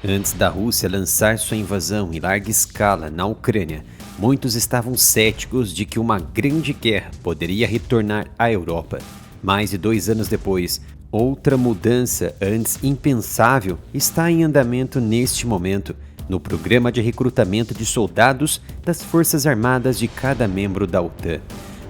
Antes da Rússia lançar sua invasão em larga escala na Ucrânia, muitos estavam céticos de que uma grande guerra poderia retornar à Europa. Mais de 2 anos depois, outra mudança antes impensável está em andamento neste momento, no programa de recrutamento de soldados das Forças Armadas de cada membro da OTAN.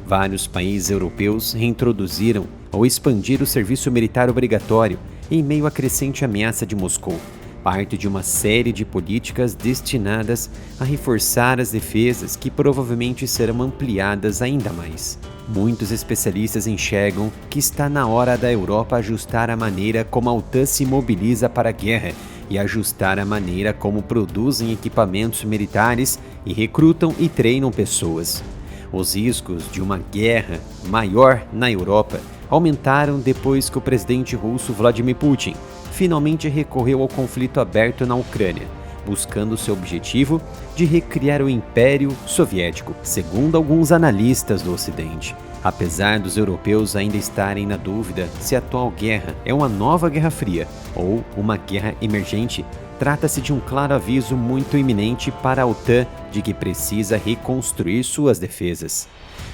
Vários países europeus reintroduziram ou expandiram o serviço militar obrigatório em meio à crescente ameaça de Moscou, parte de uma série de políticas destinadas a reforçar as defesas que provavelmente serão ampliadas ainda mais. Muitos especialistas enxergam que está na hora da Europa ajustar a maneira como a OTAN se mobiliza para a guerra e ajustar a maneira como produzem equipamentos militares e recrutam e treinam pessoas. Os riscos de uma guerra maior na Europa aumentaram depois que o presidente russo Vladimir Putin finalmente recorreu ao conflito aberto na Ucrânia, buscando seu objetivo de recriar o Império Soviético, segundo alguns analistas do Ocidente. Apesar dos europeus ainda estarem na dúvida se a atual guerra é uma nova Guerra Fria ou uma guerra emergente, trata-se de um claro aviso muito iminente para a OTAN de que precisa reconstruir suas defesas.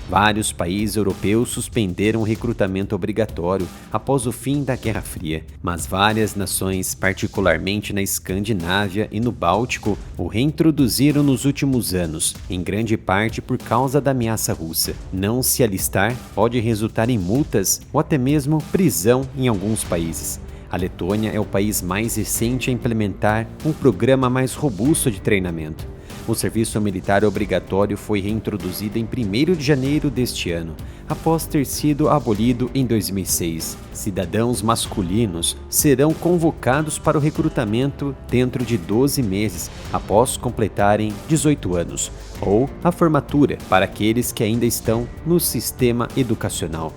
Vários países europeus suspenderam o recrutamento obrigatório após o fim da Guerra Fria, mas várias nações, particularmente na Escandinávia e no Báltico, o reintroduziram nos últimos anos, em grande parte por causa da ameaça russa. Não se alistar pode resultar em multas ou até mesmo prisão em alguns países. A Letônia é o país mais recente a implementar um programa mais robusto de treinamento. O serviço militar obrigatório foi reintroduzido em 1º de janeiro deste ano, após ter sido abolido em 2006. Cidadãos masculinos serão convocados para o recrutamento dentro de 12 meses após completarem 18 anos, ou a formatura para aqueles que ainda estão no sistema educacional.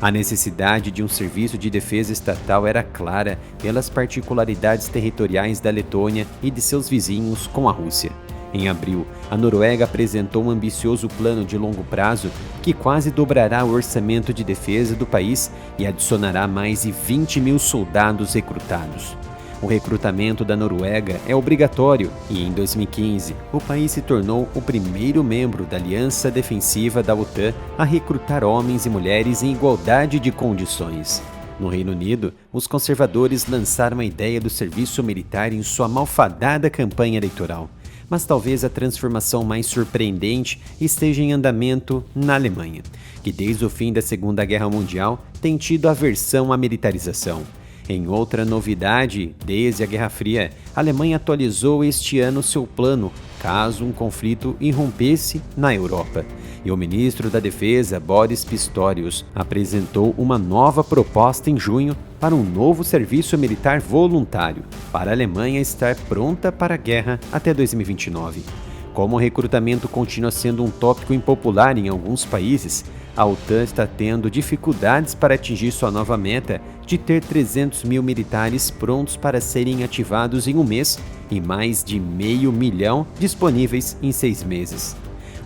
A necessidade de um serviço de defesa estatal era clara pelas particularidades territoriais da Letônia e de seus vizinhos com a Rússia. Em abril, a Noruega apresentou um ambicioso plano de longo prazo que quase dobrará o orçamento de defesa do país e adicionará mais de 20 mil soldados recrutados. O recrutamento da Noruega é obrigatório e, em 2015, o país se tornou o primeiro membro da Aliança Defensiva da OTAN a recrutar homens e mulheres em igualdade de condições. No Reino Unido, os conservadores lançaram a ideia do serviço militar em sua malfadada campanha eleitoral. Mas talvez a transformação mais surpreendente esteja em andamento na Alemanha, que desde o fim da Segunda Guerra Mundial tem tido aversão à militarização. Em outra novidade, desde a Guerra Fria, a Alemanha atualizou este ano seu plano caso um conflito irrompesse na Europa. E o ministro da Defesa, Boris Pistorius, apresentou uma nova proposta em junho para um novo serviço militar voluntário, para a Alemanha estar pronta para a guerra até 2029. Como o recrutamento continua sendo um tópico impopular em alguns países, a OTAN está tendo dificuldades para atingir sua nova meta de ter 300 mil militares prontos para serem ativados em um mês e mais de 500 mil disponíveis em 6 meses.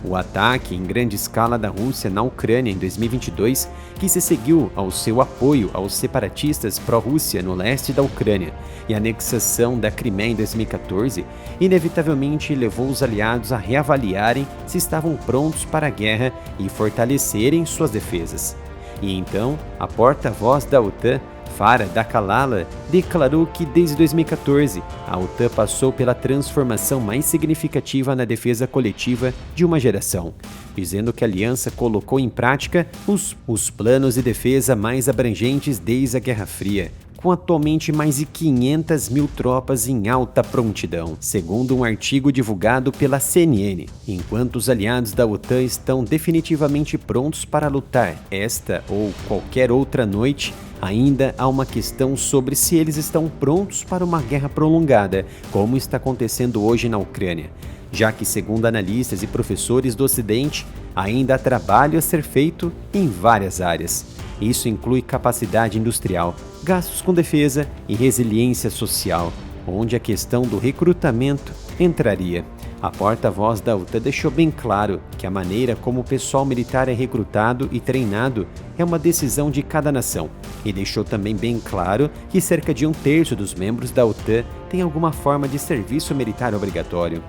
O ataque em grande escala da Rússia na Ucrânia em 2022, que se seguiu ao seu apoio aos separatistas pró-Rússia no leste da Ucrânia e a anexação da Crimeia em 2014, inevitavelmente levou os aliados a reavaliarem se estavam prontos para a guerra e fortalecerem suas defesas. E então, a porta-voz da OTAN, Fara Dakalala, declarou que desde 2014 a OTAN passou pela transformação mais significativa na defesa coletiva de uma geração, dizendo que a aliança colocou em prática os planos de defesa mais abrangentes desde a Guerra Fria, com atualmente mais de 500 mil tropas em alta prontidão, segundo um artigo divulgado pela CNN. Enquanto os aliados da OTAN estão definitivamente prontos para lutar esta ou qualquer outra noite, ainda há uma questão sobre se eles estão prontos para uma guerra prolongada, como está acontecendo hoje na Ucrânia, já que, segundo analistas e professores do Ocidente, ainda há trabalho a ser feito em várias áreas. Isso inclui capacidade industrial, gastos com defesa e resiliência social, onde a questão do recrutamento entraria. A porta-voz da OTAN deixou bem claro que a maneira como o pessoal militar é recrutado e treinado é uma decisão de cada nação, e deixou também bem claro que cerca de 1/3 dos membros da OTAN tem alguma forma de serviço militar obrigatório.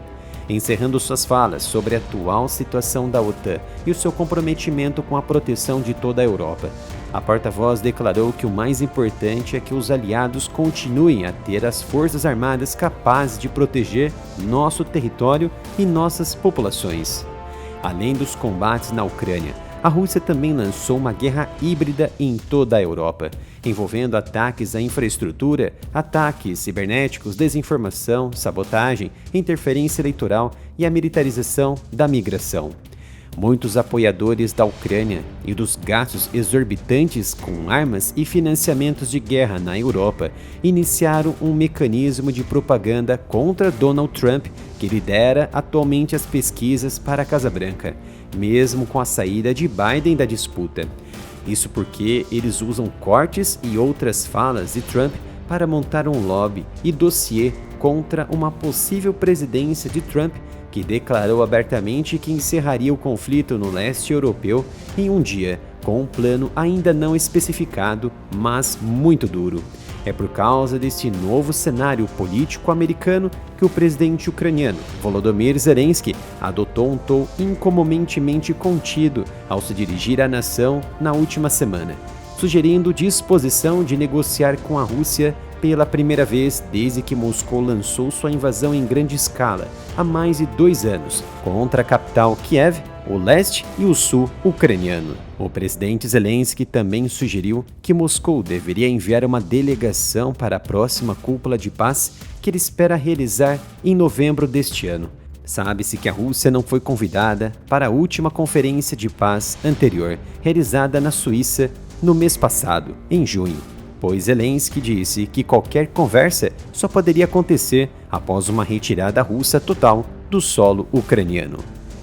Encerrando suas falas sobre a atual situação da OTAN e o seu comprometimento com a proteção de toda a Europa, a porta-voz declarou que o mais importante é que os aliados continuem a ter as forças armadas capazes de proteger nosso território e nossas populações. Além dos combates na Ucrânia, a Rússia também lançou uma guerra híbrida em toda a Europa, envolvendo ataques à infraestrutura, ataques cibernéticos, desinformação, sabotagem, interferência eleitoral e a militarização da migração. Muitos apoiadores da Ucrânia e dos gastos exorbitantes com armas e financiamentos de guerra na Europa iniciaram um mecanismo de propaganda contra Donald Trump, que lidera atualmente as pesquisas para a Casa Branca, mesmo com a saída de Biden da disputa. Isso porque eles usam cortes e outras falas de Trump para montar um lobby e dossiê contra uma possível presidência de Trump, que declarou abertamente que encerraria o conflito no leste europeu em um dia, com um plano ainda não especificado, mas muito duro. É por causa deste novo cenário político americano que o presidente ucraniano, Volodymyr Zelensky, adotou um tom incomumente contido ao se dirigir à nação na última semana, sugerindo disposição de negociar com a Rússia pela primeira vez desde que Moscou lançou sua invasão em grande escala, há mais de 2 anos, contra a capital Kiev, o leste e o sul ucraniano. O presidente Zelensky também sugeriu que Moscou deveria enviar uma delegação para a próxima cúpula de paz que ele espera realizar em novembro deste ano. Sabe-se que a Rússia não foi convidada para a última conferência de paz anterior, realizada na Suíça no mês passado, em junho, pois Zelensky disse que qualquer conversa só poderia acontecer após uma retirada russa total do solo ucraniano.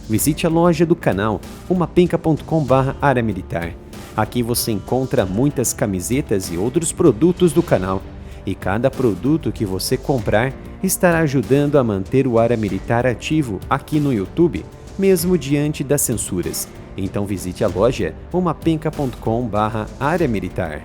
Visite a loja do canal umapenca.com/área militar. Aqui você encontra muitas camisetas e outros produtos do canal, e cada produto que você comprar estará ajudando a manter o Área Militar ativo aqui no YouTube, mesmo diante das censuras. Então visite a loja umapenca.com/área militar.